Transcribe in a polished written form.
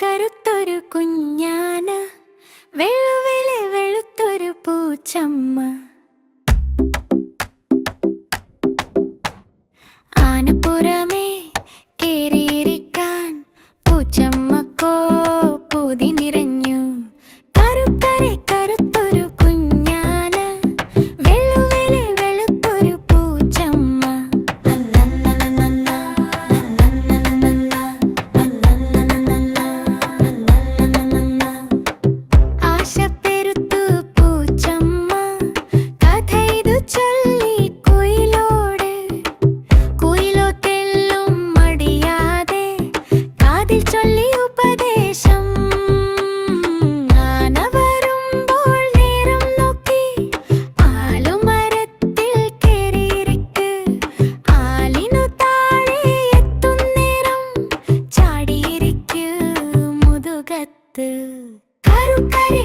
കരുത്തൊരു കുഞ്ഞാന, വെളുവിലെ വെളുത്തൊരു പൂച്ചമ്മ. ആനപ്പുറമേ കേറിയിരിക്കാൻ പൂച്ചമ്മക്കോ പൂതി നിറഞ്ഞു. കരുത്തരെ കരുത്തൊരു കുഞ്ഞാന, വെളുവിലെ വെളുത്തൊരു പൂച്ചമ്മ. ആശപ്പെരുത്തു പൂച്ചമ്മ കഥയിതു ചൊല്ലി കുയിലോട്. കുയിലോ തെല്ലും മടിയാതെ കാതിൽ ചൊല്ലി ഉപദേശം. ആന വരുമ്പോൾ നേരം നോക്കി ആലുമരത്തിൽ കേറിയിരിക്ക്. ആലിനു താഴെ എത്തുന്നേരം ചാടിയിരിക്കു മുതുകത്ത്. കരുക്കരെ